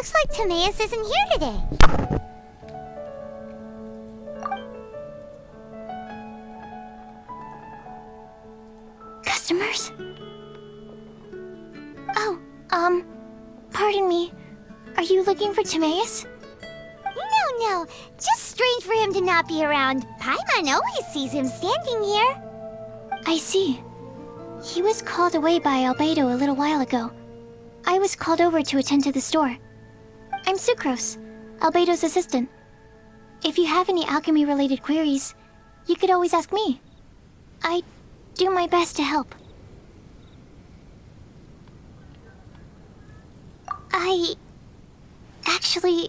Looks like Timaeus isn't here today. Customers? Oh, pardon me. Are you looking for Timaeus? No. Just strange for him to not be around. Paimon always sees him standing here. I see. He was called away by Albedo a little while ago. I was called over to attend to the store. I'm Sucrose, Albedo's assistant. If you have any alchemy-related queries, you could always ask me. I do my best to help. Actually,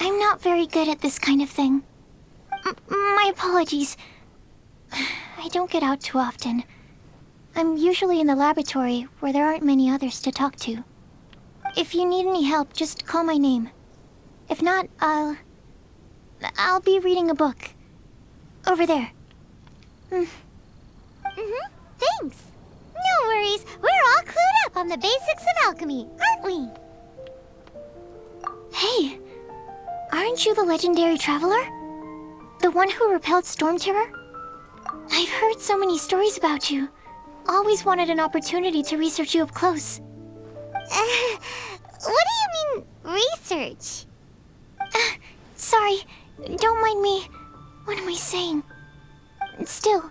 I'm not very good at this kind of thing. My apologies. I don't get out too often. I'm usually in the laboratory where there aren't many others to talk to. If you need any help, just call my name. If not, I'll be reading a book. Over there. Thanks. No worries. We're all clued up on the basics of alchemy, aren't we? Hey, aren't you the legendary traveler? The one who repelled Storm Terror? I've heard so many stories about you. Always wanted an opportunity to research you up close. What do you mean, research? Sorry, don't mind me. What am I saying? Still,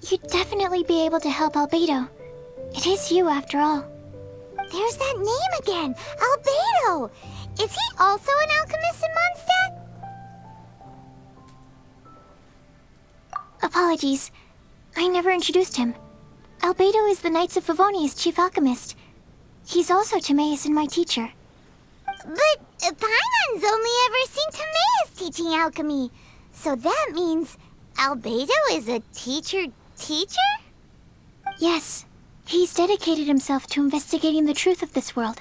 you'd definitely be able to help Albedo. It is you, after all. There's that name again, Albedo! Is he also an alchemist in Mondstadt? Apologies. I never introduced him. Albedo is the Knights of Favonia's chief alchemist. He's also Timaeus and my teacher. But Paimon's only ever seen Timaeus teaching alchemy. So that means Albedo is a teacher? Yes. He's dedicated himself to investigating the truth of this world,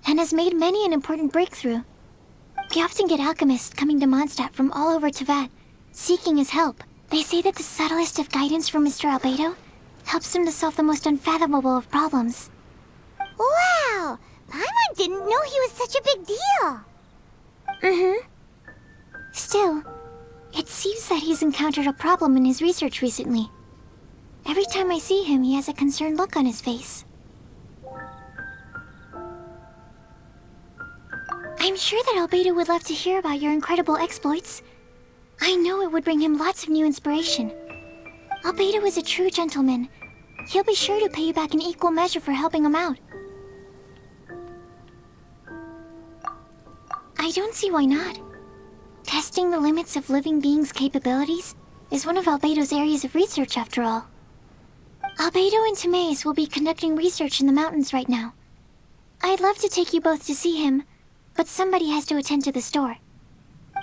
and has made many an important breakthrough. We often get alchemists coming to Mondstadt from all over Teyvat, seeking his help. They say that the subtlest of guidance from Mr. Albedo helps him to solve the most unfathomable of problems. Wow! Paimon didn't know he was such a big deal! Still, it seems that he's encountered a problem in his research recently. Every time I see him, he has a concerned look on his face. I'm sure that Albedo would love to hear about your incredible exploits. I know it would bring him lots of new inspiration. Albedo is a true gentleman. He'll be sure to pay you back in equal measure for helping him out. I don't see why not. Testing the limits of living beings' capabilities is one of Albedo's areas of research, after all. Albedo and Timaeus will be conducting research in the mountains right now. I'd love to take you both to see him, but somebody has to attend to the store.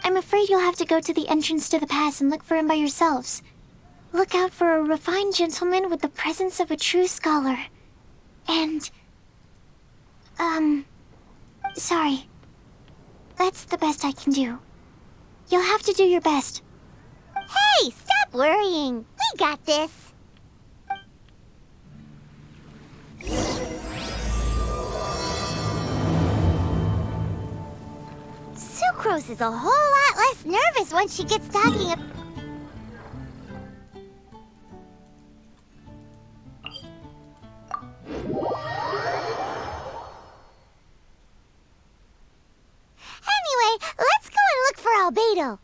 I'm afraid you'll have to go to the entrance to the pass and look for him by yourselves. Look out for a refined gentleman with the presence of a true scholar. And... sorry. That's the best I can do. You'll have to do your best. Hey, stop worrying. We got this. Sucrose is a whole lot less nervous once she gets talking about... Anyway, let's go and look for Albedo.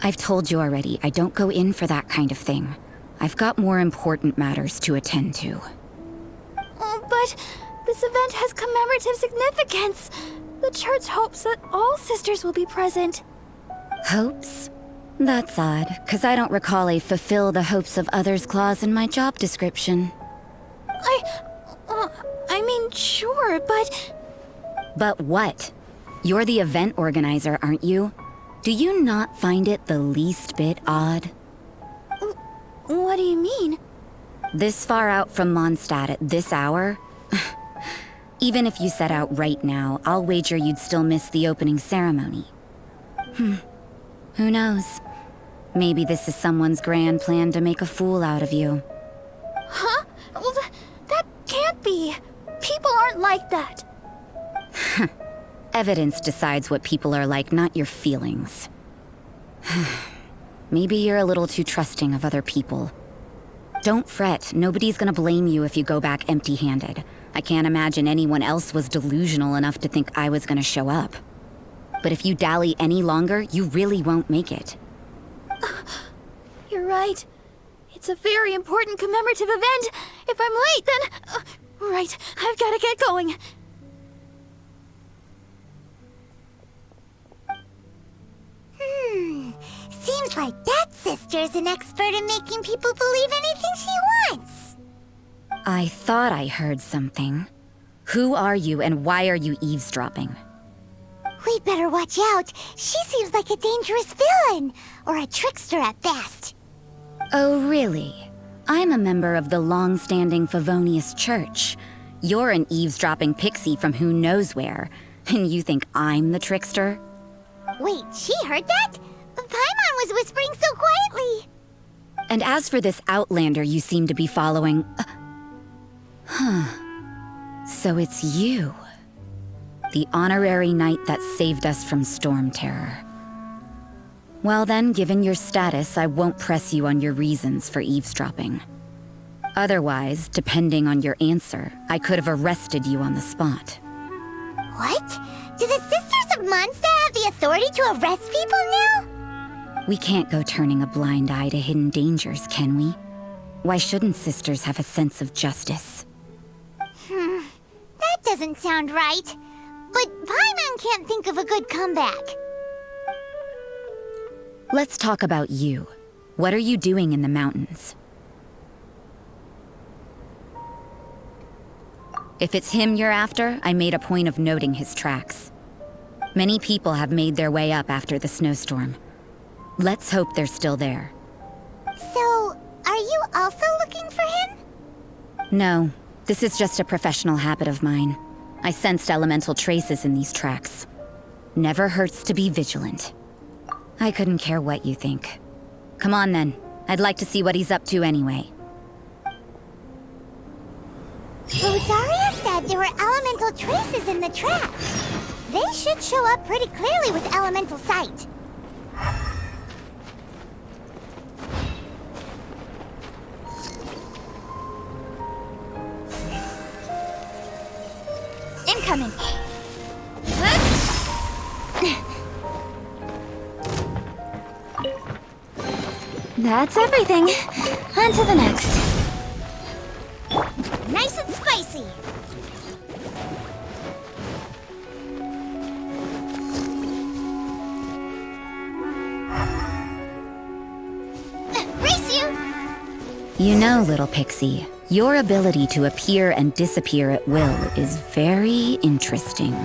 I've told you already, I don't go in for that kind of thing. I've got more important matters to attend to. Oh, but this event has commemorative significance. The church hopes that all sisters will be present. Hopes? That's odd, 'cause I don't recall a fulfill the hopes of others clause in my job description. I mean, sure, but... But what? You're the event organizer, aren't you? Do you not find it the least bit odd? What do you mean? This far out from Mondstadt at this hour? Even if you set out right now, I'll wager you'd still miss the opening ceremony. Who knows? Maybe this is someone's grand plan to make a fool out of you. Huh? Well, that can't be. People aren't like that. Evidence decides what people are like, not your feelings. Maybe you're a little too trusting of other people. Don't fret, nobody's gonna blame you if you go back empty-handed. I can't imagine anyone else was delusional enough to think I was gonna show up. But if you dally any longer, you really won't make it. You're right. It's a very important commemorative event. If I'm late, then... right, I've gotta get going. Seems like that sister's an expert in making people believe anything she wants. I thought I heard something. Who are you and why are you eavesdropping? We'd better watch out. She seems like a dangerous villain, or a trickster at best. Oh, really? I'm a member of the long-standing Favonius Church. You're an eavesdropping pixie from who knows where, and you think I'm the trickster? Wait, she heard that? Paimon was whispering so quietly. And as for this outlander you seem to be following... So it's you. The honorary knight that saved us from Storm Terror. Well then, given your status, I won't press you on your reasons for eavesdropping. Otherwise, depending on your answer, I could have arrested you on the spot. What? Do the Sisters of Mondstadt have the authority to arrest people now? We can't go turning a blind eye to hidden dangers, can we? Why shouldn't sisters have a sense of justice? That doesn't sound right. But Paimon can't think of a good comeback. Let's talk about you. What are you doing in the mountains? If it's him you're after, I made a point of noting his tracks. Many people have made their way up after the snowstorm. Let's hope they're still there. So, are you also looking for him? No, this is just a professional habit of mine. I sensed elemental traces in these tracks. Never hurts to be vigilant. I couldn't care what you think. Come on then. I'd like to see what he's up to anyway. Rosaria said there were elemental traces in the tracks. They should show up pretty clearly with elemental sight. Incoming. That's everything. On to the next. Nice and spicy. Race you! You know, little pixie, your ability to appear and disappear at will is very interesting.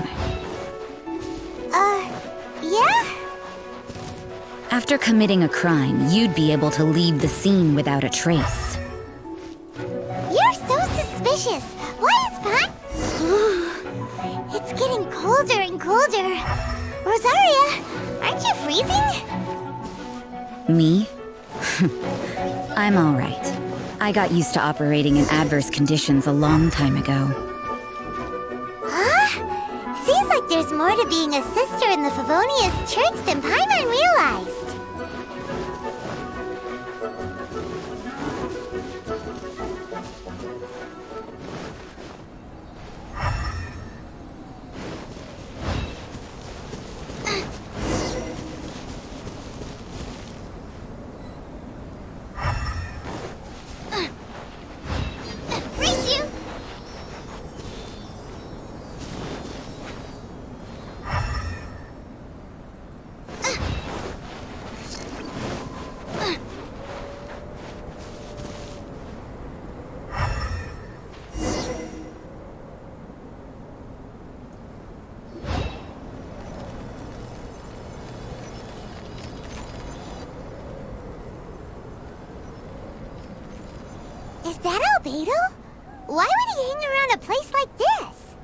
Yeah? After committing a crime, you'd be able to leave the scene without a trace. You're so suspicious. Why is Pat? It's getting colder and colder. Rosaria, aren't you freezing? Me? I'm all right. I got used to operating in adverse conditions a long time ago. Huh? Seems like there's more to being a sister in the Favonius Church than Paimon realized. Race you! Is that Albedo? Why would he hang around a place like this?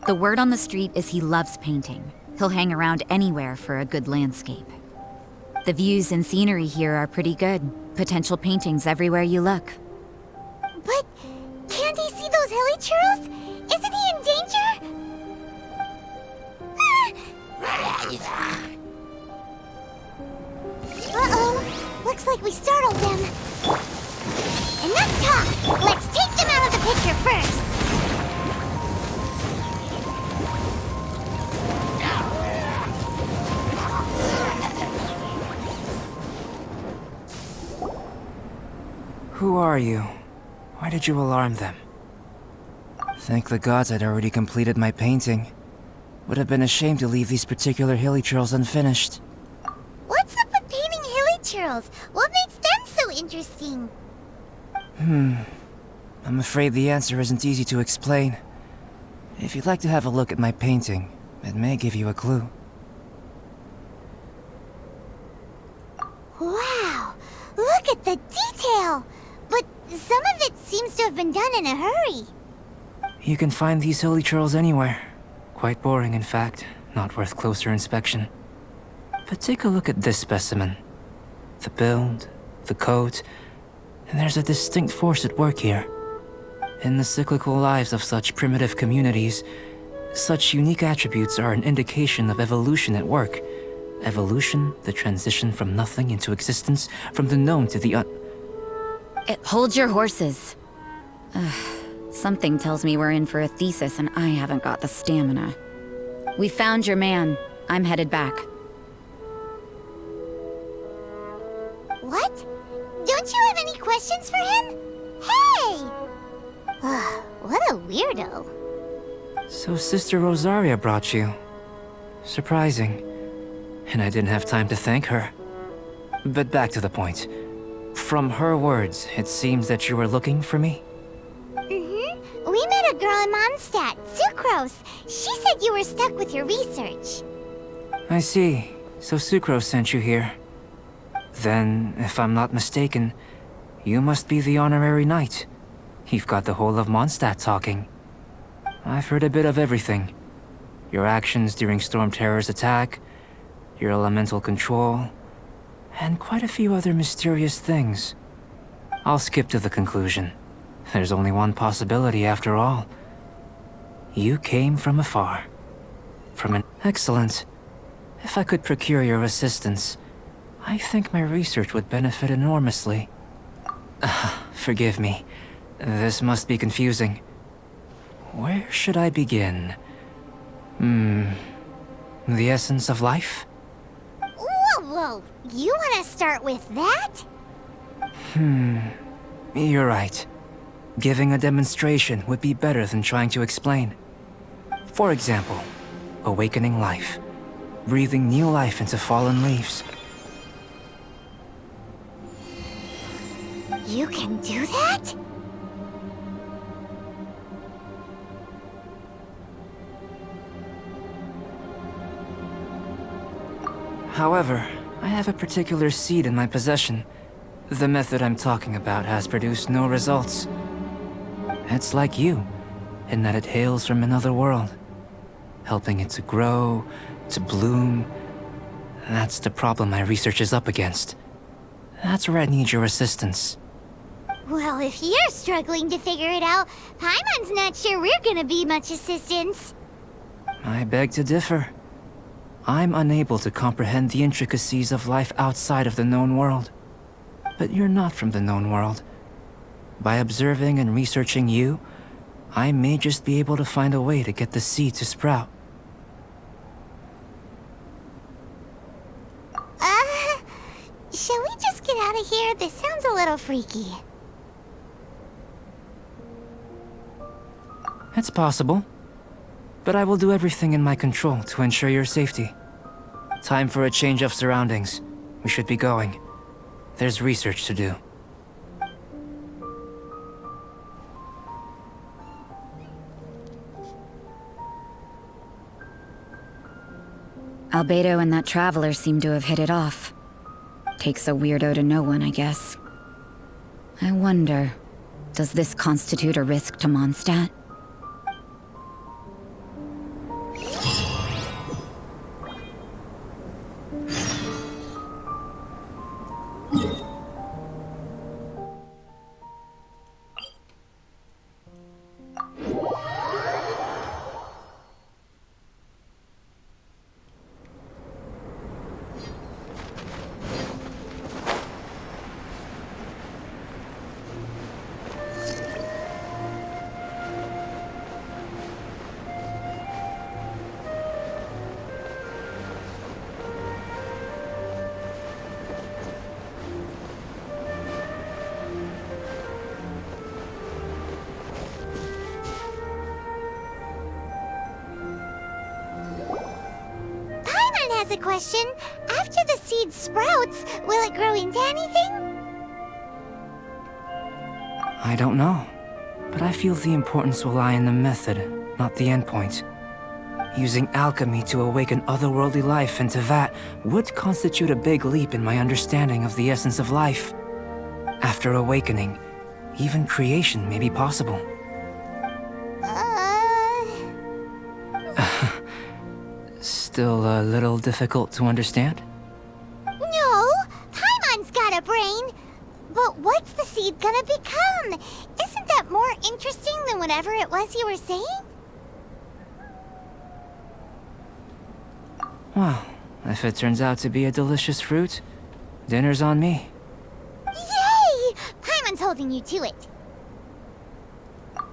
The word on the street is he loves painting. He'll hang around anywhere for a good landscape. The views and scenery here are pretty good. Potential paintings everywhere you look. But can't he see those hilly churls? Isn't he in danger? Uh-oh. Looks like we startled them. Enough talk! Let's take them out of the picture first! Who are you? Why did you alarm them? Thank the gods I'd already completed my painting. Would have been a shame to leave these particular hilly churls unfinished. What's up with painting hilly churls? What makes them so interesting? I'm afraid the answer isn't easy to explain. If you'd like to have a look at my painting, it may give you a clue. Wow! Look at the detail! But some of it seems to have been done in a hurry. You can find these hilly churls anywhere. Quite boring, in fact. Not worth closer inspection. But take a look at this specimen. The build, the coat, and there's a distinct force at work here. In the cyclical lives of such primitive communities, such unique attributes are an indication of evolution at work. Evolution, the transition from nothing into existence, from the known to the Hold your horses. Something tells me we're in for a thesis and I haven't got the stamina. We found your man. I'm headed back. What? Don't you have any questions for him? Hey! What a weirdo. So Sister Rosaria brought you. Surprising. And I didn't have time to thank her. But back to the point. From her words, it seems that you were looking for me? We met a girl in Mondstadt, Sucrose. She said you were stuck with your research. I see. So Sucrose sent you here. Then, if I'm not mistaken, you must be the honorary knight. You've got the whole of Mondstadt talking. I've heard a bit of everything. Your actions during Storm Terror's attack, your elemental control, and quite a few other mysterious things. I'll skip to the conclusion. There's only one possibility after all. You came from afar. From an... Excellent. If I could procure your assistance, I think my research would benefit enormously. Forgive me. This must be confusing. Where should I begin? The essence of life? Whoa! You want to start with that? You're right. Giving a demonstration would be better than trying to explain. For example, awakening life. Breathing new life into fallen leaves. You can do that? However, I have a particular seed in my possession. The method I'm talking about has produced no results. It's like you, in that it hails from another world. Helping it to grow, to bloom. That's the problem my research is up against. That's where I need your assistance. Well, if you're struggling to figure it out, Paimon's not sure we're gonna be much assistance. I beg to differ. I'm unable to comprehend the intricacies of life outside of the known world. But you're not from the known world. By observing and researching you, I may just be able to find a way to get the seed to sprout. Shall we just get out of here? This sounds a little freaky. It's possible. But I will do everything in my control to ensure your safety. Time for a change of surroundings. We should be going. There's research to do. Albedo and that traveler seem to have hit it off. Takes a weirdo to know one, I guess. I wonder, does this constitute a risk to Mondstadt? Has a question. After the seed sprouts, will it grow into anything? I don't know, but I feel the importance will lie in the method, not the endpoint. Using alchemy to awaken otherworldly life into that would constitute a big leap in my understanding of the essence of life. After awakening, even creation may be possible. Still a little difficult to understand? No, Paimon's got a brain. But what's the seed gonna become? Isn't that more interesting than whatever it was you were saying? Well, if it turns out to be a delicious fruit, dinner's on me. Yay! Paimon's holding you to it.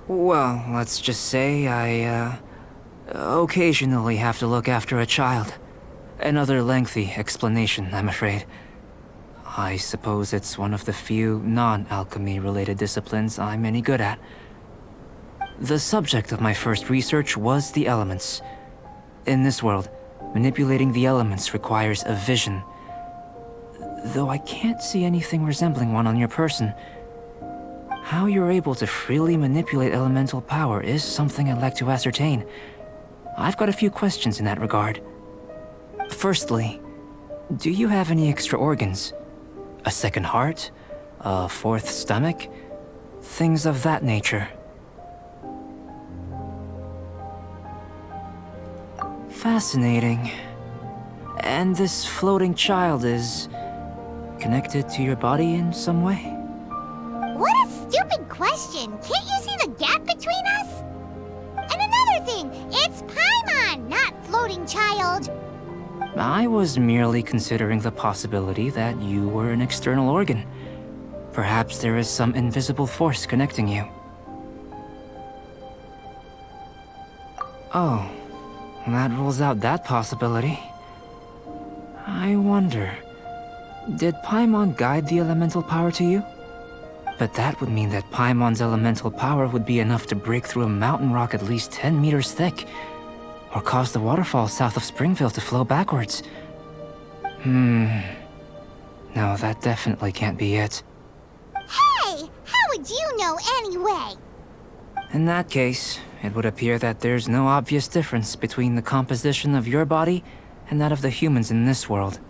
Well, let's just say I, occasionally have to look after a child. Another lengthy explanation, I'm afraid. I suppose it's one of the few non-alchemy related disciplines I'm any good at. The subject of my first research was the elements. In this world, manipulating the elements requires a vision. Though I can't see anything resembling one on your person, how you're able to freely manipulate elemental power is something I'd like to ascertain. I've got a few questions in that regard. Firstly, do you have any extra organs? A second heart? A fourth stomach? Things of that nature. Fascinating. And this floating child is connected to your body in some way? What a stupid question! Can't you see the gap between us? And another thing, it's Paimon, not floating child. I was merely considering the possibility that you were an external organ. Perhaps there is some invisible force connecting you. Oh, that rules out that possibility. I wonder, did Paimon guide the elemental power to you? But that would mean that Paimon's elemental power would be enough to break through a mountain rock at least 10 meters thick, or cause the waterfall south of Springville to flow backwards. No, that definitely can't be it. Hey! How would you know anyway? In that case, it would appear that there's no obvious difference between the composition of your body and that of the humans in this world.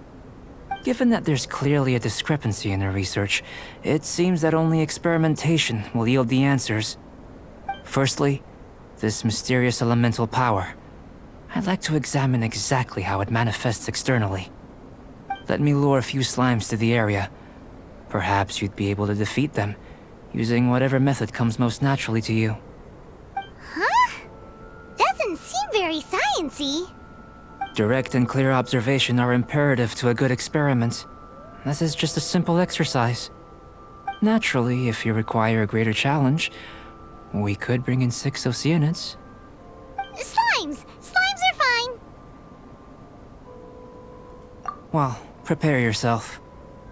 Given that there's clearly a discrepancy in their research, it seems that only experimentation will yield the answers. Firstly, this mysterious elemental power. I'd like to examine exactly how it manifests externally. Let me lure a few slimes to the area. Perhaps you'd be able to defeat them, using whatever method comes most naturally to you. Huh? Doesn't seem very sciencey. Direct and clear observation are imperative to a good experiment. This is just a simple exercise. Naturally, if you require a greater challenge, we could bring in 6 Oceanids. Slimes! Slimes are fine! Well, prepare yourself.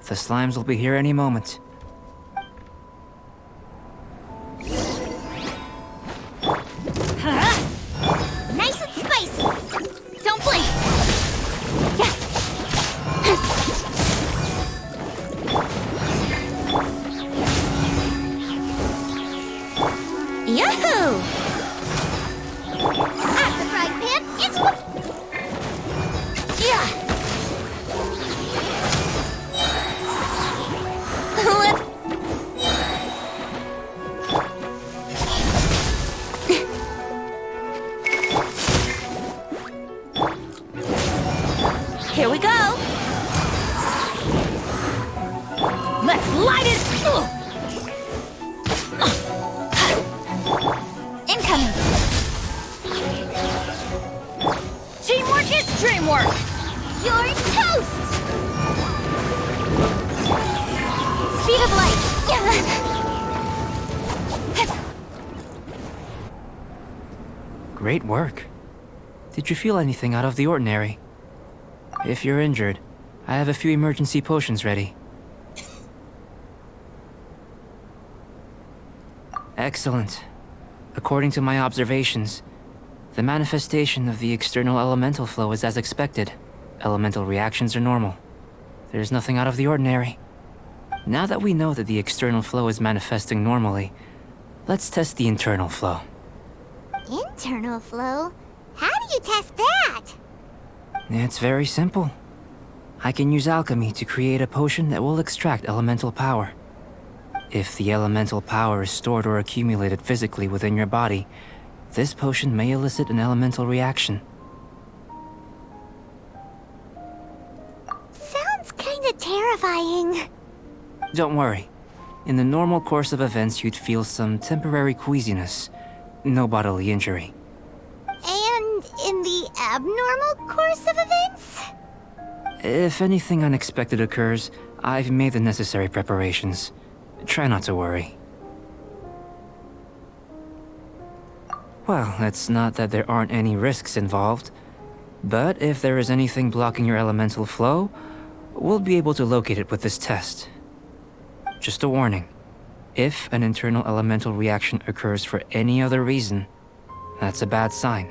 The slimes will be here any moment. Nice and spicy! Don't blink! Yahoo! At the frying pan, into the... Yeah! Let's light it! Incoming! Teamwork is dreamwork! You're toast! Speed of light! Great work. Did you feel anything out of the ordinary? If you're injured, I have a few emergency potions ready. Excellent. According to my observations, the manifestation of the external elemental flow is as expected. Elemental reactions are normal. There's nothing out of the ordinary. Now that we know that the external flow is manifesting normally, let's test the internal flow. Internal flow? How do you test that? It's very simple. I can use alchemy to create a potion that will extract elemental power. If the elemental power is stored or accumulated physically within your body, this potion may elicit an elemental reaction. Sounds kinda terrifying. Don't worry. In the normal course of events, you'd feel some temporary queasiness. No bodily injury. And in the abnormal course of events? If anything unexpected occurs, I've made the necessary preparations. Try not to worry. Well, it's not that there aren't any risks involved, but if there is anything blocking your elemental flow, we'll be able to locate it with this test. Just a warning. If an internal elemental reaction occurs for any other reason, that's a bad sign.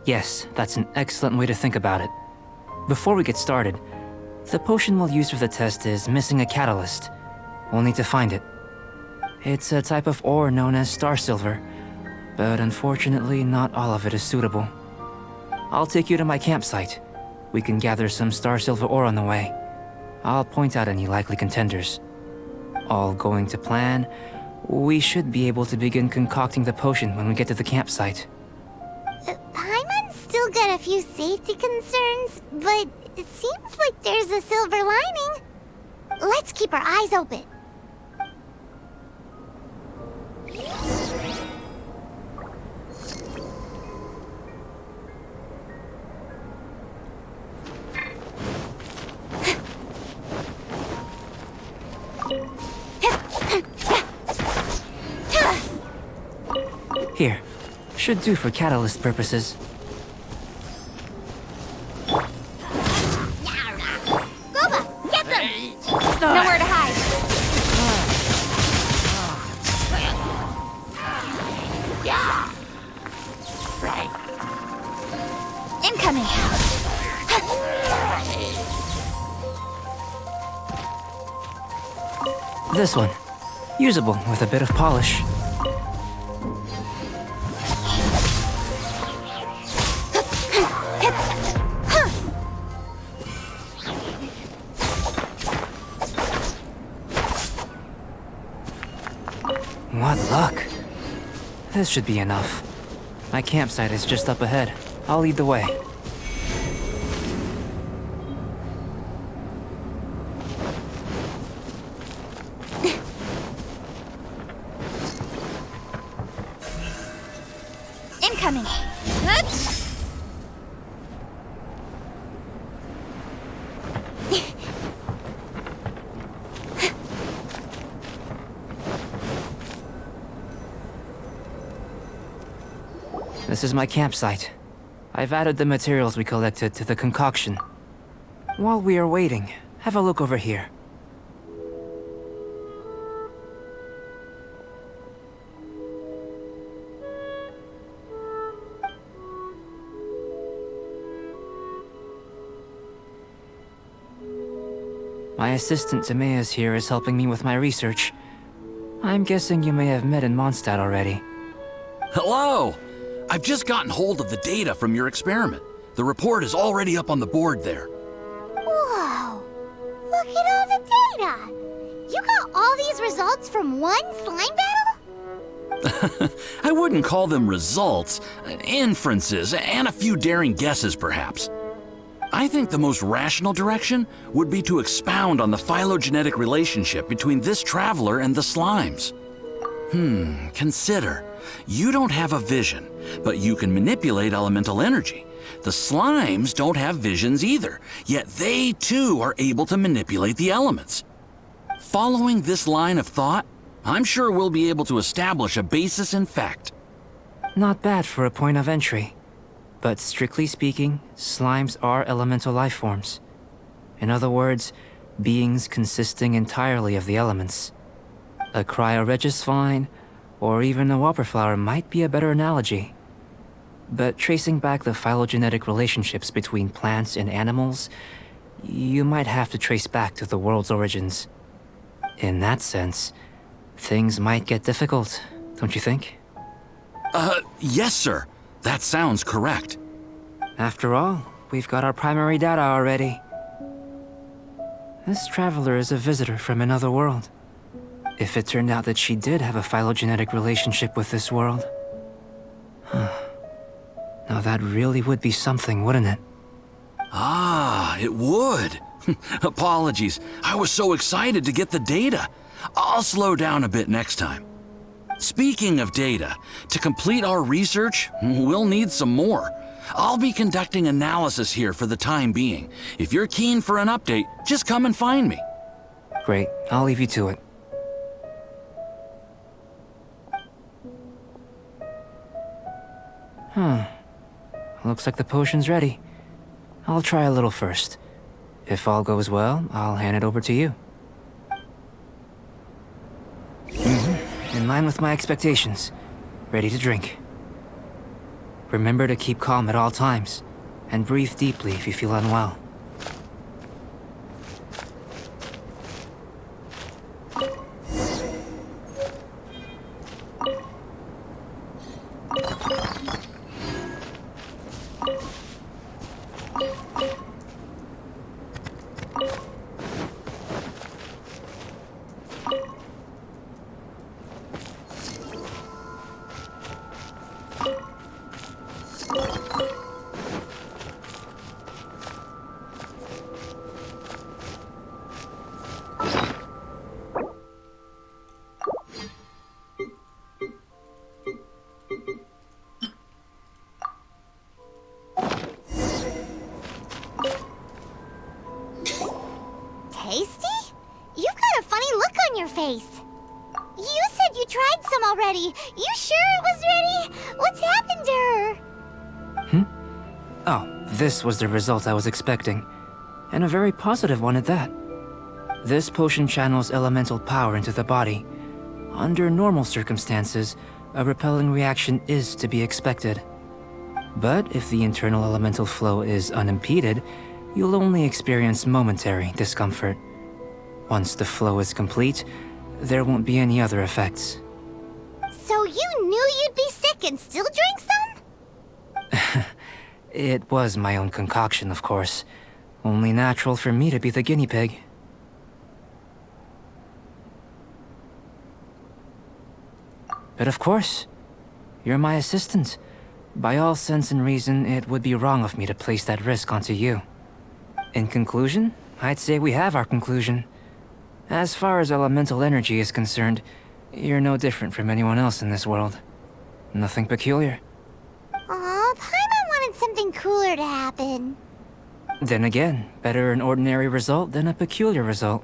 Yes, that's an excellent way to think about it. Before we get started, the potion we'll use for the test is missing a catalyst. We'll need to find it. It's a type of ore known as star silver, but unfortunately not all of it is suitable. I'll take you to my campsite. We can gather some star silver ore on the way. I'll point out any likely contenders. All going to plan, we should be able to begin concocting the potion when we get to the campsite. Paimon's still got a few safety concerns, but it seems like there's a silver lining. Let's keep our eyes open. Here, should do for catalyst purposes. Goba, get them! Nowhere to hide. Incoming. This one. Usable with a bit of polish. What luck. This should be enough. My campsite is just up ahead. I'll lead the way. Incoming. This is my campsite. I've added the materials we collected to the concoction. While we are waiting, have a look over here. My assistant Timaeus here is helping me with my research. I'm guessing you may have met in Mondstadt already. Hello! I've just gotten hold of the data from your experiment. The report is already up on the board there. Whoa! Look at all the data! You got all these results from one slime battle? I wouldn't call them results, inferences, and a few daring guesses perhaps. I think the most rational direction would be to expound on the phylogenetic relationship between this traveler and the slimes. Consider, you don't have a vision, but you can manipulate elemental energy. The slimes don't have visions either, yet they too are able to manipulate the elements. Following this line of thought, I'm sure we'll be able to establish a basis in fact. Not bad for a point of entry. But strictly speaking, slimes are elemental life forms. In other words, beings consisting entirely of the elements. A cryoregisvine, or even a whopperflower might be a better analogy. But tracing back the phylogenetic relationships between plants and animals, you might have to trace back to the world's origins. In that sense, things might get difficult, don't you think? Yes, sir. That sounds correct. After all, we've got our primary data already. This traveler is a visitor from another world. If it turned out that she did have a phylogenetic relationship with this world... Now that really would be something, wouldn't it? Ah, it would. Apologies. I was so excited to get the data. I'll slow down a bit next time. Speaking of data, to complete our research, we'll need some more. I'll be conducting analysis here for the time being. If you're keen for an update, just come and find me. Great, I'll leave you to it. Looks like the potion's ready. I'll try a little first. If all goes well, I'll hand it over to you. In line with my expectations. Ready to drink. Remember to keep calm at all times, and breathe deeply if you feel unwell. Tasty? You've got a funny look on your face. You said you tried some already. You sure it was ready? What's happened to her? Oh, this was the result I was expecting. And a very positive one at that. This potion channels elemental power into the body. Under normal circumstances, a repelling reaction is to be expected. But if the internal elemental flow is unimpeded, you'll only experience momentary discomfort. Once the flow is complete, there won't be any other effects. So you knew you'd be sick and still drank some? It was my own concoction, of course. Only natural for me to be the guinea pig. But of course, you're my assistant. By all sense and reason, it would be wrong of me to place that risk onto you. In conclusion, I'd say we have our conclusion. As far as elemental energy is concerned, you're no different from anyone else in this world. Nothing peculiar. Aw, Paimon wanted something cooler to happen. Then again, better an ordinary result than a peculiar result.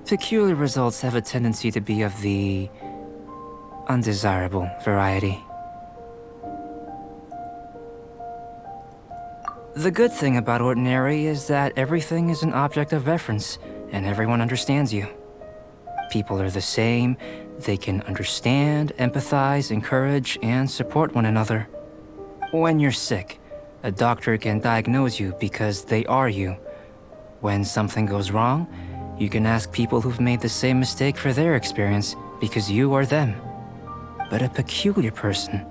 Peculiar results have a tendency to be of the undesirable variety. The good thing about ordinary is that everything is an object of reference, and everyone understands you. People are the same, they can understand, empathize, encourage, and support one another. When you're sick, a doctor can diagnose you because they are you. When something goes wrong, you can ask people who've made the same mistake for their experience because you are them. But a peculiar person,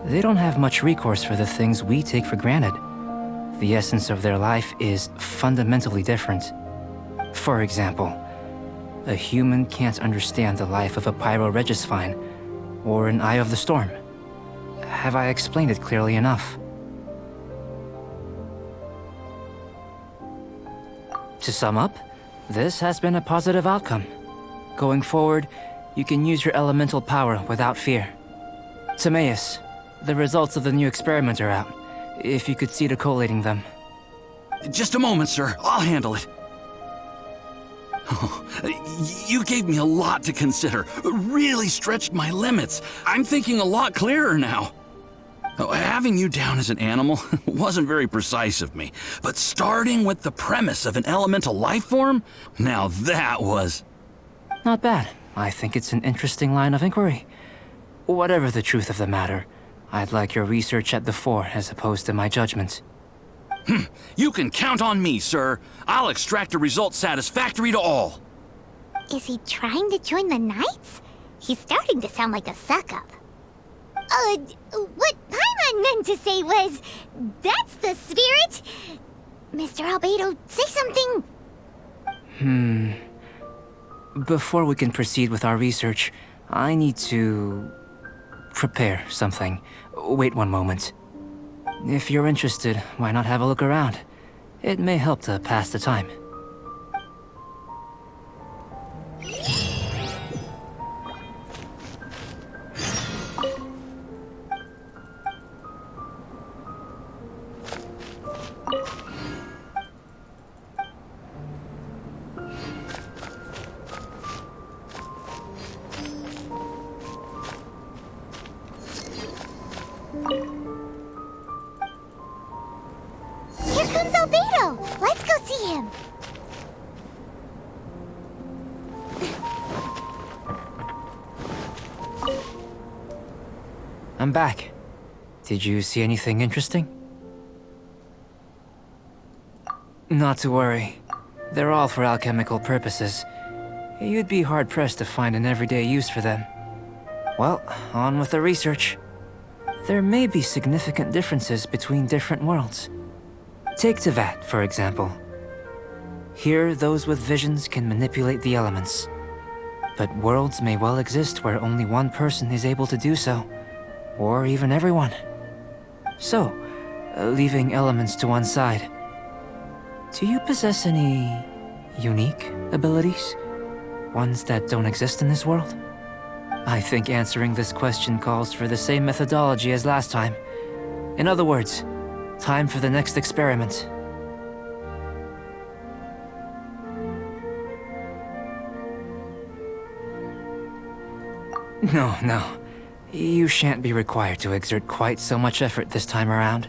they don't have much recourse for the things we take for granted. The essence of their life is fundamentally different. For example, a human can't understand the life of a pyroregisvine or an Eye of the Storm. Have I explained it clearly enough? To sum up, this has been a positive outcome. Going forward, you can use your elemental power without fear. Timaeus, the results of the new experiment are out. If you could see to collating them. Just a moment, sir. I'll handle it. Oh, you gave me a lot to consider. Really stretched my limits. I'm thinking a lot clearer now. Oh, having you down as an animal wasn't very precise of me, but starting with the premise of an elemental life form, now that was... Not bad. I think it's an interesting line of inquiry. Whatever the truth of the matter, I'd like your research at the fore as opposed to my judgment. You can count on me, sir. I'll extract a result satisfactory to all. Is he trying to join the Knights? He's starting to sound like a suck-up. What Paimon meant to say was, that's the spirit! Mr. Albedo, say something! Before we can proceed with our research, I need to... prepare something. Wait one moment. If you're interested, why not have a look around? It may help to pass the time. Here comes Albedo! Let's go see him! I'm back. Did you see anything interesting? Not to worry. They're all for alchemical purposes. You'd be hard-pressed to find an everyday use for them. Well, on with the research. There may be significant differences between different worlds. Take Tevat, for example. Here, those with visions can manipulate the elements. But worlds may well exist where only one person is able to do so, or even everyone. So, leaving elements to one side, do you possess any unique abilities? Ones that don't exist in this world? I think answering this question calls for the same methodology as last time. In other words, time for the next experiment. No. You shan't be required to exert quite so much effort this time around.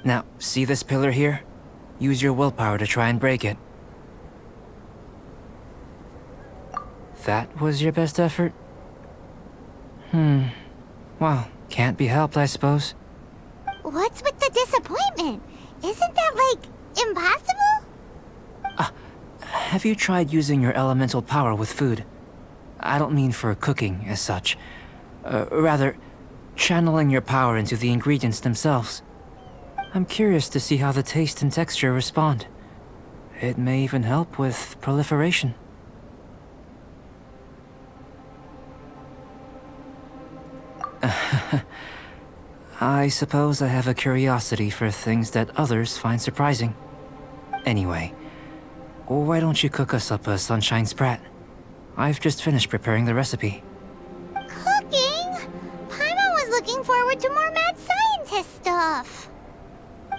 Now, see this pillar here? Use your willpower to try and break it. That was your best effort? Well, can't be helped, I suppose. What's with the disappointment? Isn't that, like, impossible? Have you tried using your elemental power with food? I don't mean for cooking as such. Rather, channeling your power into the ingredients themselves. I'm curious to see how the taste and texture respond. It may even help with proliferation. I suppose I have a curiosity for things that others find surprising. Anyway, why don't you cook us up a sunshine sprat? I've just finished preparing the recipe. Cooking? Paimon was looking forward to more mad scientist stuff.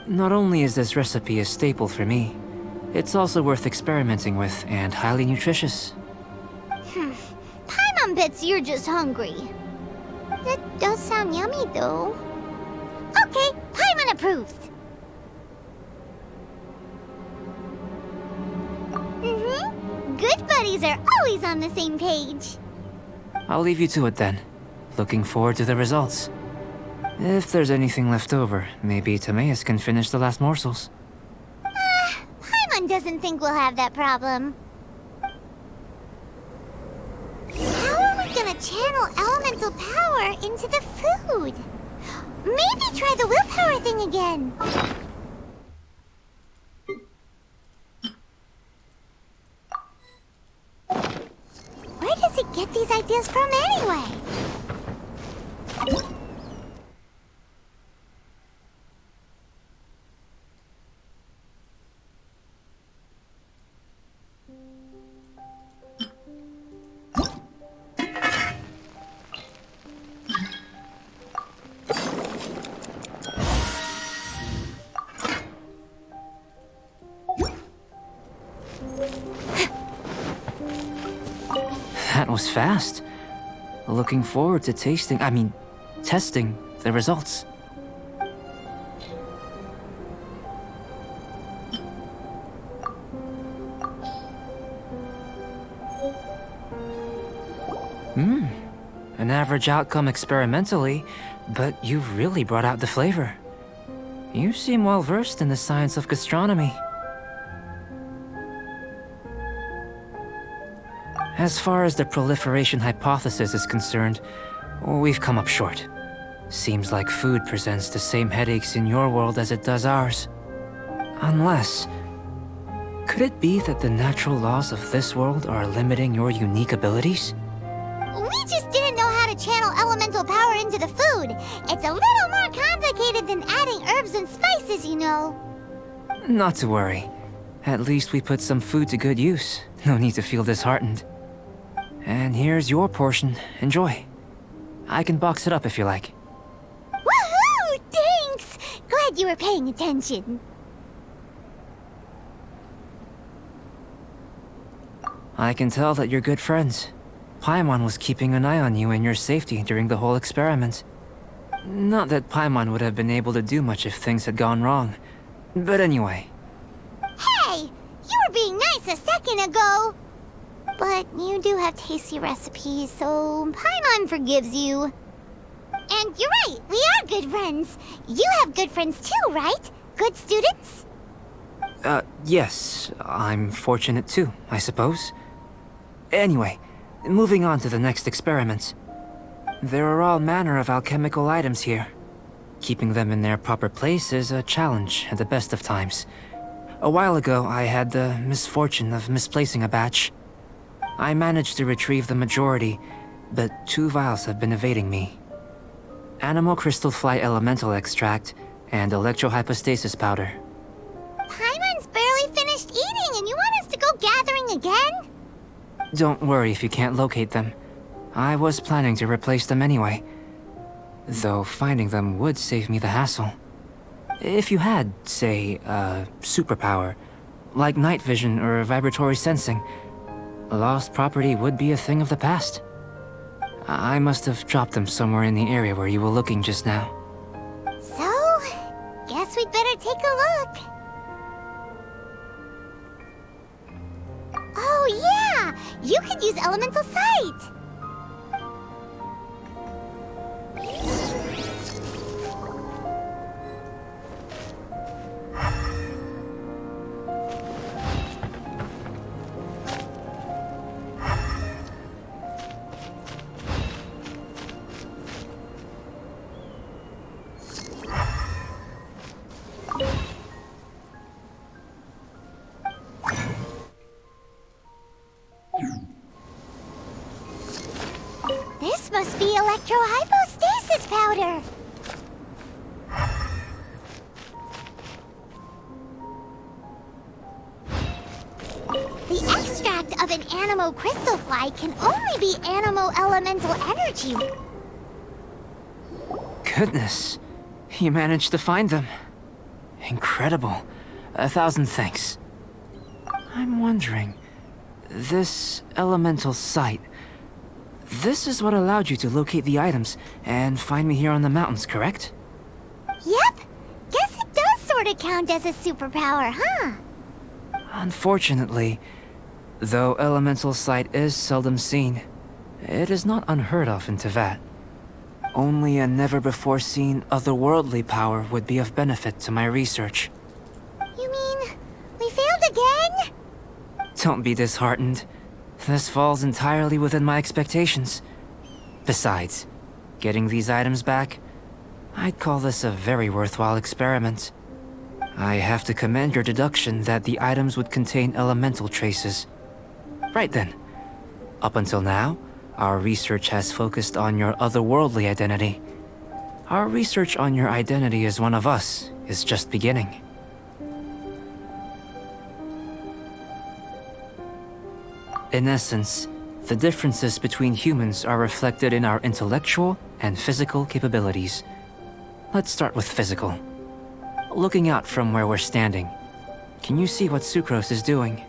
Not only is this recipe a staple for me, it's also worth experimenting with and highly nutritious. Paimon bets you're just hungry. That does sound yummy, though. Okay, Paimon approves. Good buddies are always on the same page. I'll leave you to it then. Looking forward to the results. If there's anything left over, maybe Timaeus can finish the last morsels. Paimon doesn't think we'll have that problem. How are we gonna channel elemental power into the food? Maybe try the willpower thing again. Where does he get these ideas from anyway? That was fast. Looking forward to testing the results. An average outcome experimentally, but you've really brought out the flavor. You seem well versed in the science of gastronomy. As far as the proliferation hypothesis is concerned, we've come up short. Seems like food presents the same headaches in your world as it does ours. Unless... could it be that the natural laws of this world are limiting your unique abilities? We just didn't know how to channel elemental power into the food. It's a little more complicated than adding herbs and spices, you know. Not to worry. At least we put some food to good use. No need to feel disheartened. And here's your portion. Enjoy. I can box it up if you like. Woohoo! Thanks! Glad you were paying attention. I can tell that you're good friends. Paimon was keeping an eye on you and your safety during the whole experiment. Not that Paimon would have been able to do much if things had gone wrong. But anyway. Hey! You were being nice a second ago! But you do have tasty recipes, so Paimon forgives you. And you're right, we are good friends. You have good friends too, right? Good students? Yes. I'm fortunate too, I suppose. Anyway, moving on to the next experiment. There are all manner of alchemical items here. Keeping them in their proper place is a challenge at the best of times. A while ago, I had the misfortune of misplacing a batch. I managed to retrieve the majority, but 2 vials have been evading me. Animal crystal fly elemental extract and electrohypostasis powder. Paimon's barely finished eating and you want us to go gathering again? Don't worry if you can't locate them. I was planning to replace them anyway. Though finding them would save me the hassle. If you had, say, a superpower, like night vision or vibratory sensing, lost property would be a thing of the past. I must have dropped them somewhere in the area where you were looking just now. So, guess we'd better take a look. Oh yeah! You could use elemental sight! This must be electrohypostasis powder! The extract of an animo crystal fly can only be animo elemental energy. Goodness, you managed to find them. Incredible. 1,000 thanks. I'm wondering, this elemental sight, this is what allowed you to locate the items and find me here on the mountains, correct? Yep, guess it does sort of count as a superpower, huh? Unfortunately, though elemental sight is seldom seen, it is not unheard of in Teyvat. Only a never-before-seen otherworldly power would be of benefit to my research. You mean, we failed again? Don't be disheartened. This falls entirely within my expectations. Besides, getting these items back, I'd call this a very worthwhile experiment. I have to commend your deduction that the items would contain elemental traces. Right then. Up until now, our research has focused on your otherworldly identity. Our research on your identity as one of us is just beginning. In essence, the differences between humans are reflected in our intellectual and physical capabilities. Let's start with physical. Looking out from where we're standing, can you see what Sucrose is doing?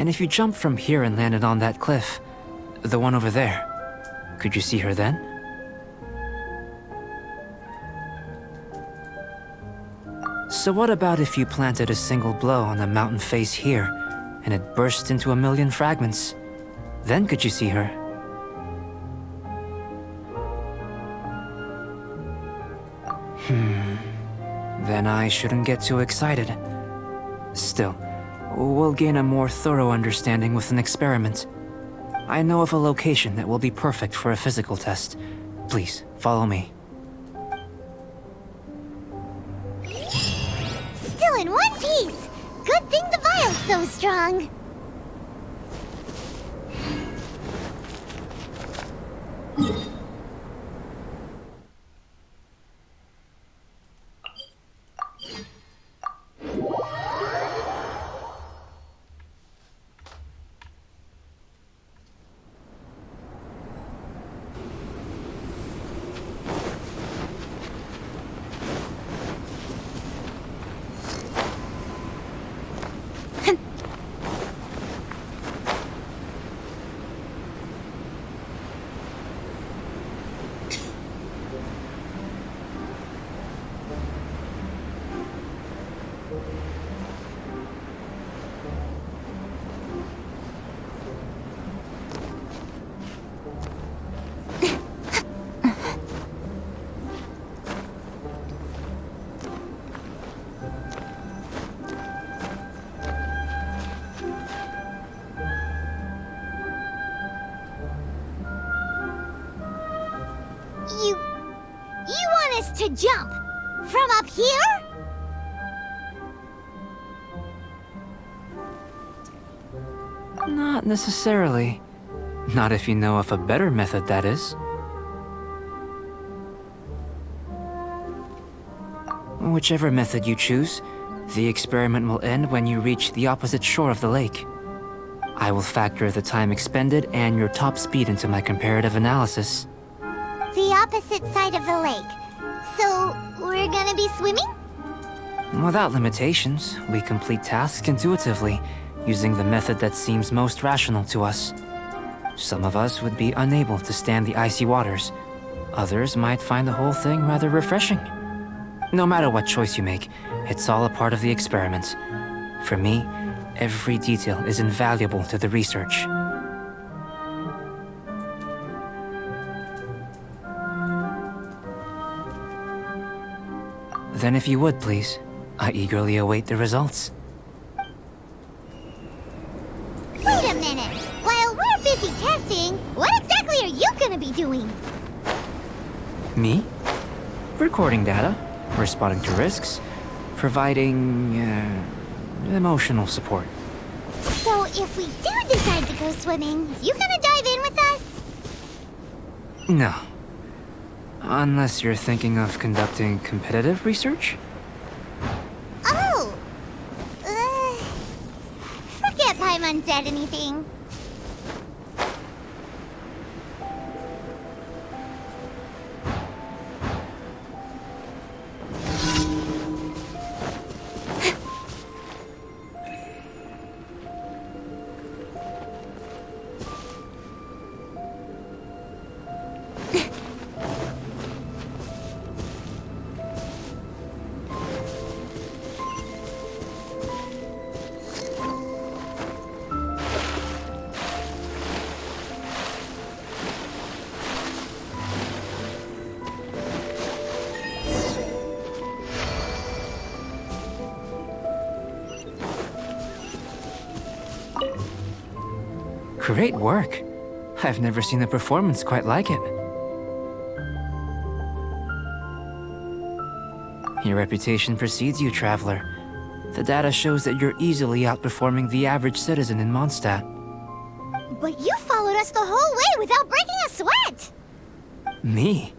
And if you jumped from here and landed on that cliff, the one over there, could you see her then? So what about if you planted a single blow on the mountain face here, and it burst into a million fragments? Then could you see her? Then I shouldn't get too excited. Still, we'll gain a more thorough understanding with an experiment. I know of a location that will be perfect for a physical test. Please, follow me. Still in one piece! Good thing the vial's so strong. You want us to jump? From up here? Not necessarily. Not if you know of a better method, that is. Whichever method you choose, the experiment will end when you reach the opposite shore of the lake. I will factor the time expended and your top speed into my comparative analysis. The opposite side of the lake. So, we're gonna be swimming? Without limitations, we complete tasks intuitively, using the method that seems most rational to us. Some of us would be unable to stand the icy waters. Others might find the whole thing rather refreshing. No matter what choice you make, it's all a part of the experiment. For me, every detail is invaluable to the research. Then if you would, please, I eagerly await the results. Wait a minute! While we're busy testing, what exactly are you gonna be doing? Me? Recording data, responding to risks, providing, emotional support. So if we do decide to go swimming, you gonna dive in with us? No. Unless you're thinking of conducting competitive research? Oh! Forget Paimon said anything. Great work. I've never seen a performance quite like it. Your reputation precedes you, Traveler. The data shows that you're easily outperforming the average citizen in Mondstadt. But you followed us the whole way without breaking a sweat! Me?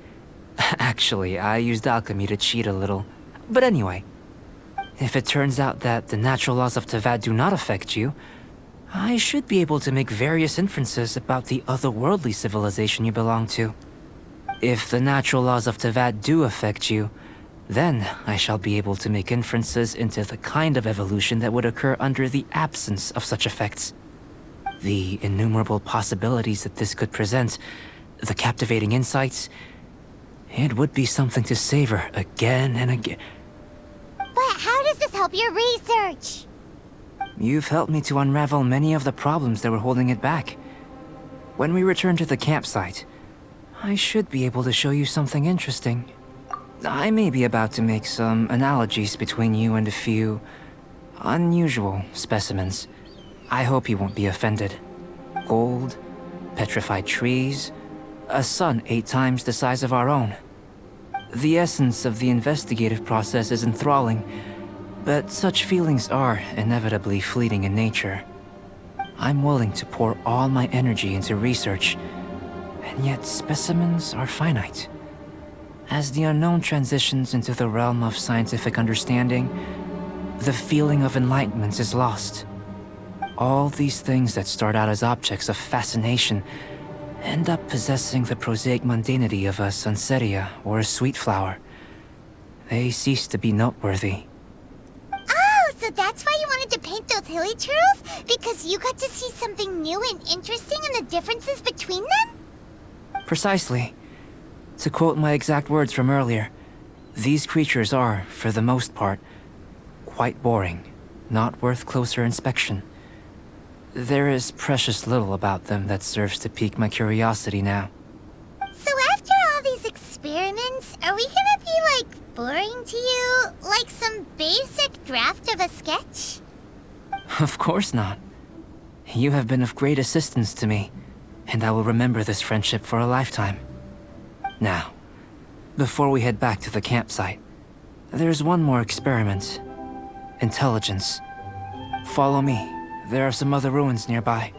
Actually, I used alchemy to cheat a little. But anyway, if it turns out that the natural laws of Teyvat do not affect you, I should be able to make various inferences about the otherworldly civilization you belong to. If the natural laws of Teyvat do affect you, then I shall be able to make inferences into the kind of evolution that would occur under the absence of such effects. The innumerable possibilities that this could present, the captivating insights, it would be something to savor again and again. But how does this help your research? You've helped me to unravel many of the problems that were holding it back. When we return to the campsite, I should be able to show you something interesting. I may be about to make some analogies between you and a few unusual specimens. I hope you won't be offended. Gold, petrified trees, a sun 8 times the size of our own. The essence of the investigative process is enthralling, but such feelings are inevitably fleeting in nature. I'm willing to pour all my energy into research, and yet specimens are finite. As the unknown transitions into the realm of scientific understanding, the feeling of enlightenment is lost. All these things that start out as objects of fascination end up possessing the prosaic mundanity of a sunsetia or a sweet flower. They cease to be noteworthy. Oh, so that's why you wanted to paint those hilly turtles? Because you got to see something new and interesting in the differences between them? Precisely. To quote my exact words from earlier, these creatures are, for the most part, quite boring, not worth closer inspection. There is precious little about them that serves to pique my curiosity now. So after all these experiments, are we gonna be, like, boring to you? Like some basic draft of a sketch? Of course not. You have been of great assistance to me, and I will remember this friendship for a lifetime. Now, before we head back to the campsite, there's one more experiment. Intelligence. Follow me. There are some other ruins nearby.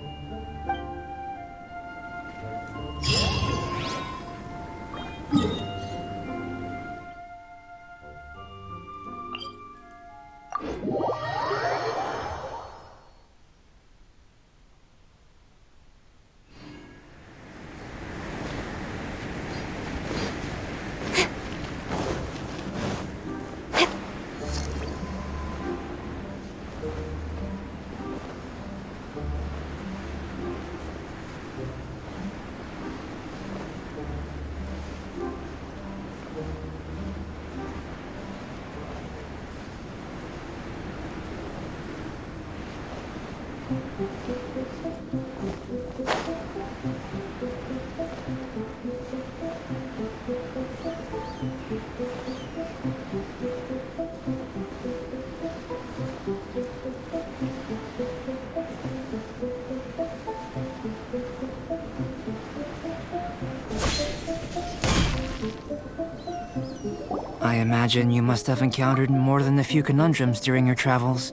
I imagine you must have encountered more than a few conundrums during your travels.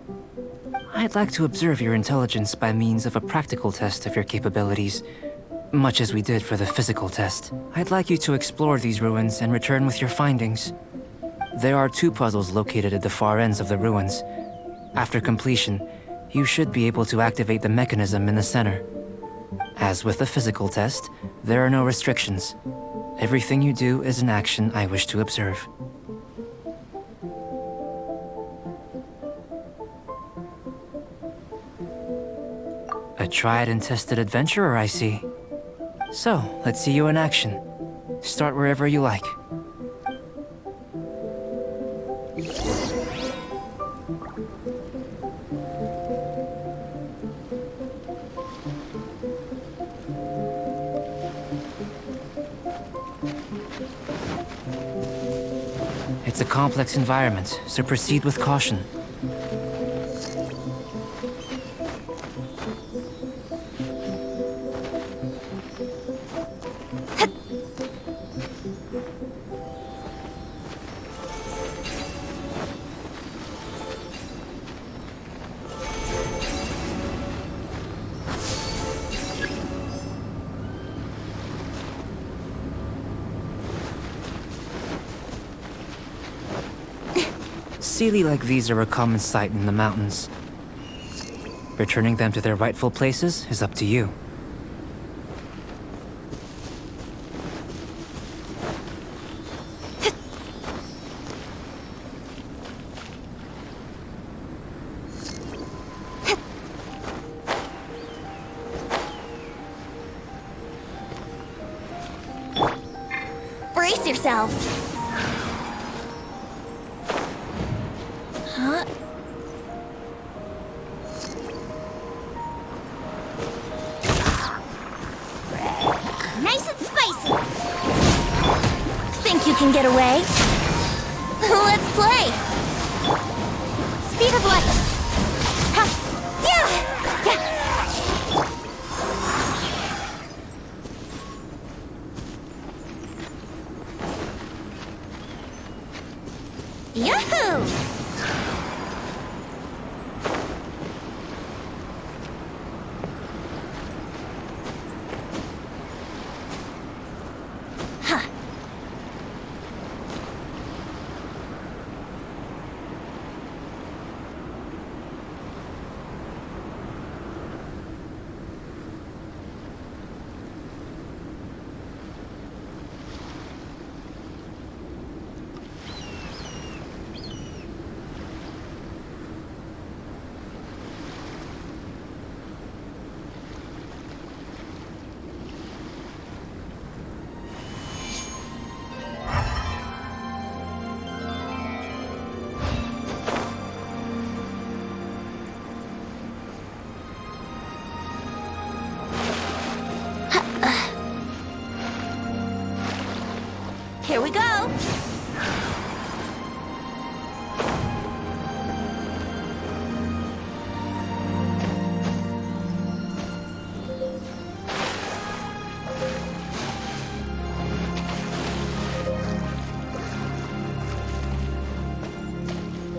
I'd like to observe your intelligence by means of a practical test of your capabilities, much as we did for the physical test. I'd like you to explore these ruins and return with your findings. There are 2 puzzles located at the far ends of the ruins. After completion, you should be able to activate the mechanism in the center. As with the physical test, there are no restrictions. Everything you do is an action I wish to observe. A tried and tested adventurer, I see. So, let's see you in action. Start wherever you like. It's a complex environment, so proceed with caution. Sealy like these are a common sight in the mountains. Returning them to their rightful places is up to you. yourself. Huh? Nice and spicy. Think you can get away? Let's play! Speed of light. Ha! Yeah! Yahoo! Here we go!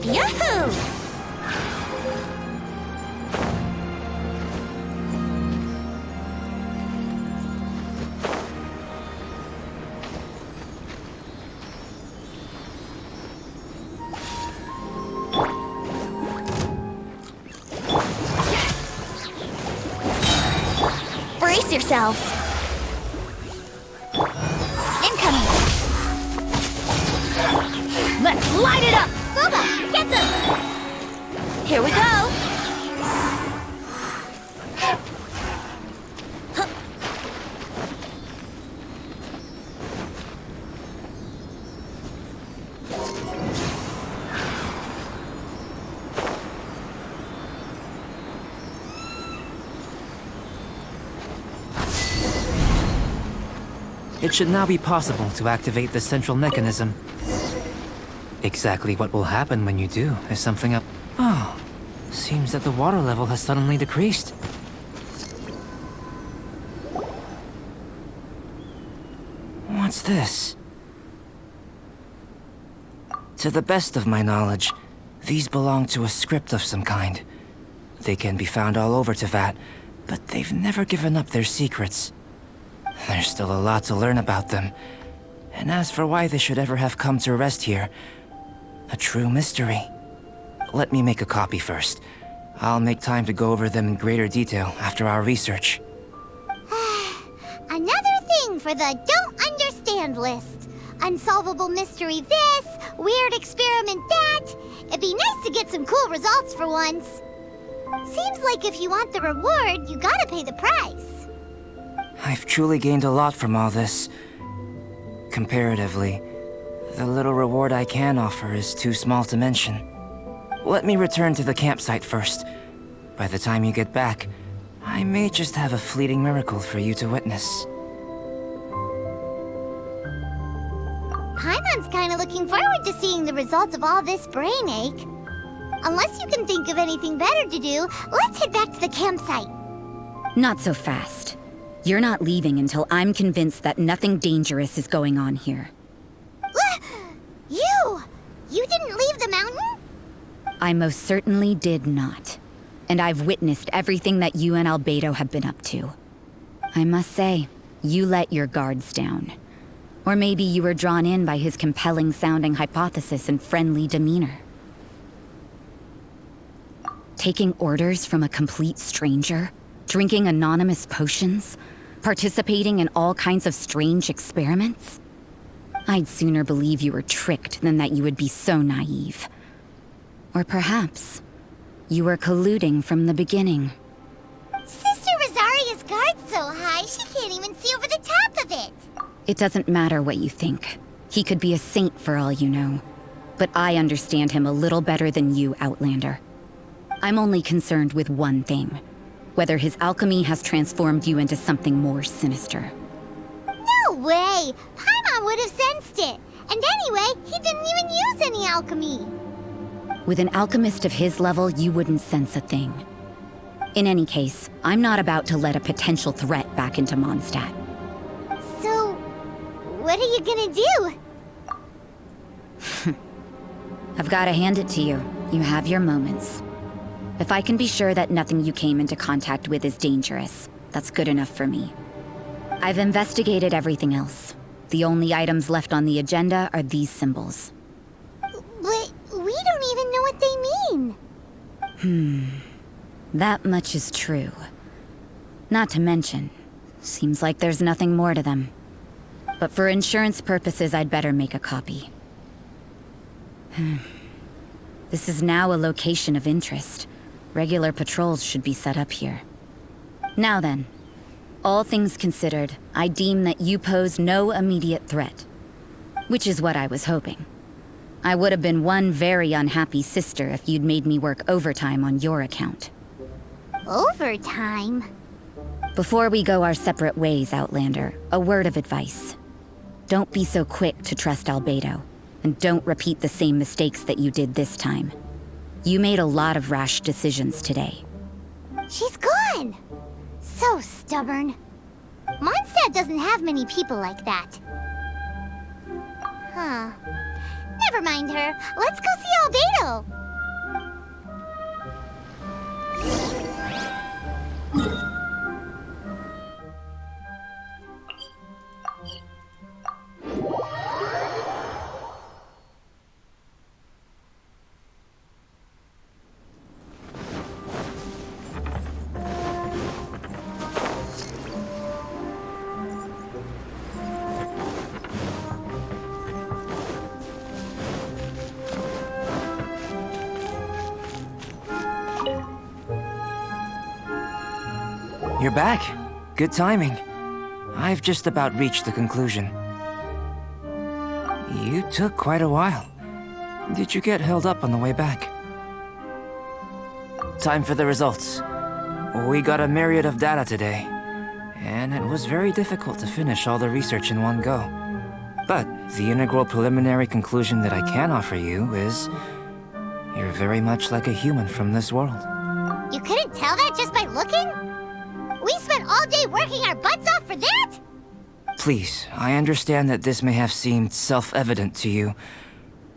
Yahoo! Brace yourself! Incoming! Let's light it up! Booba, get them! Here we go! It should now be possible to activate the central mechanism. Exactly what will happen when you do is something up. Oh, seems that the water level has suddenly decreased. What's this? To the best of my knowledge, these belong to a script of some kind. They can be found all over Teyvat, but they've never given up their secrets. There's still a lot to learn about them. And as for why they should ever have come to rest here, a true mystery. Let me make a copy first. I'll make time to go over them in greater detail after our research. Another thing for the don't understand list. Unsolvable mystery this, weird experiment that. It'd be nice to get some cool results for once. Seems like if you want the reward, you gotta pay the price. I've truly gained a lot from all this. Comparatively, the little reward I can offer is too small to mention. Let me return to the campsite first. By the time you get back, I may just have a fleeting miracle for you to witness. Paimon's kinda looking forward to seeing the results of all this brain ache. Unless you can think of anything better to do, let's head back to the campsite. Not so fast. You're not leaving until I'm convinced that nothing dangerous is going on here. You didn't leave the mountain? I most certainly did not. And I've witnessed everything that you and Albedo have been up to. I must say, you let your guards down. Or maybe you were drawn in by his compelling-sounding hypothesis and friendly demeanor. Taking orders from a complete stranger, drinking anonymous potions, participating in all kinds of strange experiments? I'd sooner believe you were tricked than that you would be so naive. Or perhaps, you were colluding from the beginning. Sister Rosaria's guard's so high, she can't even see over the top of it. It doesn't matter what you think. He could be a saint for all you know. But I understand him a little better than you, Outlander. I'm only concerned with one thing. Whether his alchemy has transformed you into something more sinister. No way! Paimon would have sensed it. And anyway, he didn't even use any alchemy. With an alchemist of his level, you wouldn't sense a thing. In any case, I'm not about to let a potential threat back into Mondstadt. So, what are you gonna do? I've gotta hand it to you. You have your moments. If I can be sure that nothing you came into contact with is dangerous, that's good enough for me. I've investigated everything else. The only items left on the agenda are these symbols. But we don't even know what they mean. That much is true. Not to mention, seems like there's nothing more to them. But for insurance purposes, I'd better make a copy. This is now a location of interest. Regular patrols should be set up here. Now then, all things considered, I deem that you pose no immediate threat. Which is what I was hoping. I would have been one very unhappy sister if you'd made me work overtime on your account. Overtime? Before we go our separate ways, Outlander, a word of advice. Don't be so quick to trust Albedo, and don't repeat the same mistakes that you did this time. You made a lot of rash decisions today. She's gone! So stubborn. Mondstadt doesn't have many people like that. Huh. Never mind her. Let's go see Albedo! You're back. Good timing. I've just about reached the conclusion. You took quite a while. Did you get held up on the way back? Time for the results. We got a myriad of data today, and it was very difficult to finish all the research in one go. But the integral preliminary conclusion that I can offer you is you're very much like a human from this world. You couldn't tell that just by looking? We spent all day working our butts off for that? Please, I understand that this may have seemed self-evident to you,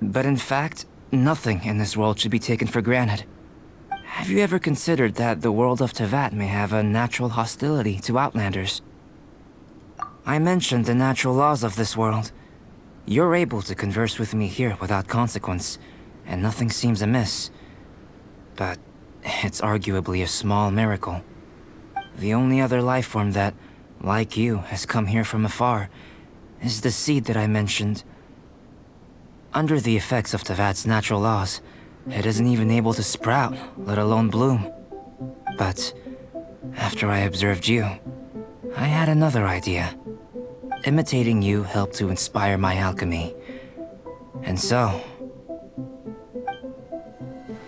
but in fact, nothing in this world should be taken for granted. Have you ever considered that the world of Teyvat may have a natural hostility to Outlanders? I mentioned the natural laws of this world. You're able to converse with me here without consequence, and nothing seems amiss. But it's arguably a small miracle. The only other life form that, like you, has come here from afar is the seed that I mentioned. Under the effects of Teyvat's natural laws, it isn't even able to sprout, let alone bloom. But after I observed you, I had another idea. Imitating you helped to inspire my alchemy. And so...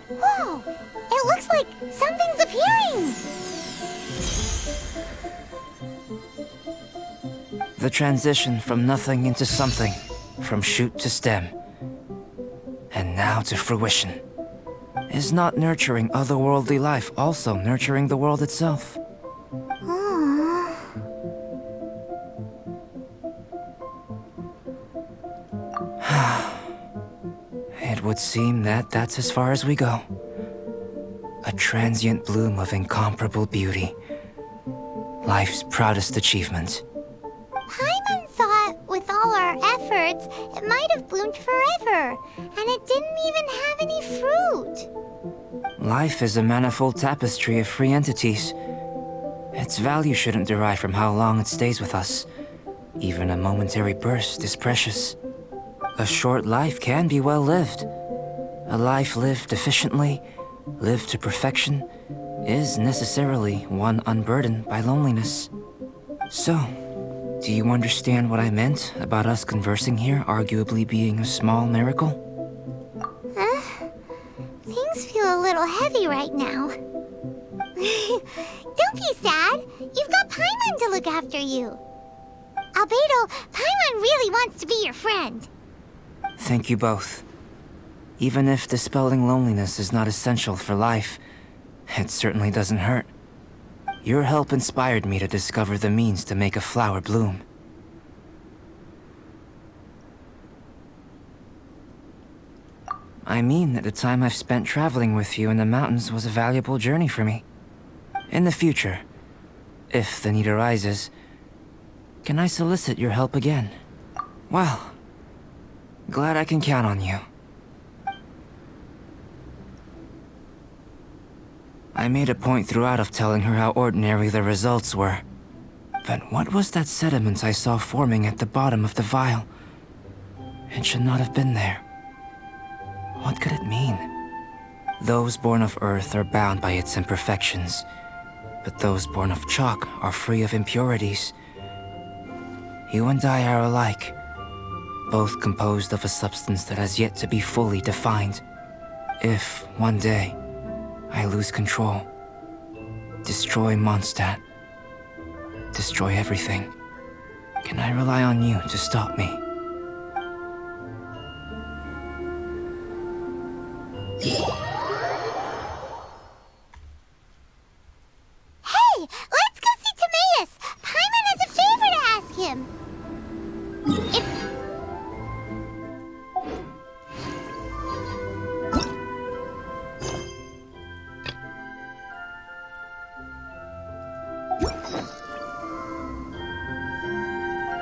Whoa! It looks like something's appearing! The transition from nothing into something, from shoot to stem, and now to fruition. Is not nurturing otherworldly life also nurturing the world itself? It would seem that that's as far as we go. A transient bloom of incomparable beauty. Life's proudest achievement. Paimon thought, with all our efforts, it might have bloomed forever, and it didn't even have any fruit. Life is a manifold tapestry of free entities. Its value shouldn't derive from how long it stays with us. Even a momentary burst is precious. A short life can be well lived. A life lived efficiently, lived to perfection, is necessarily one unburdened by loneliness. So, Do you understand what I meant about us conversing here arguably being a small miracle? Things feel a little heavy right now. Don't be sad. You've got Paimon to look after you. Albedo, Paimon really wants to be your friend. Thank you both. Even if dispelling loneliness is not essential for life, it certainly doesn't hurt. Your help inspired me to discover the means to make a flower bloom. I mean that the time I've spent traveling with you in the mountains was a valuable journey for me. In the future, if the need arises, can I solicit your help again? Well, glad I can count on you. I made a point throughout of telling her how ordinary the results were. But what was that sediment I saw forming at the bottom of the vial? It should not have been there. What could it mean? Those born of Earth are bound by its imperfections, but those born of chalk are free of impurities. You and I are alike, both composed of a substance that has yet to be fully defined. If, one day, I lose control, destroy Mondstadt, destroy everything, can I rely on you to stop me? Hey, let's go see Timaeus. Paimon has a favor to ask him.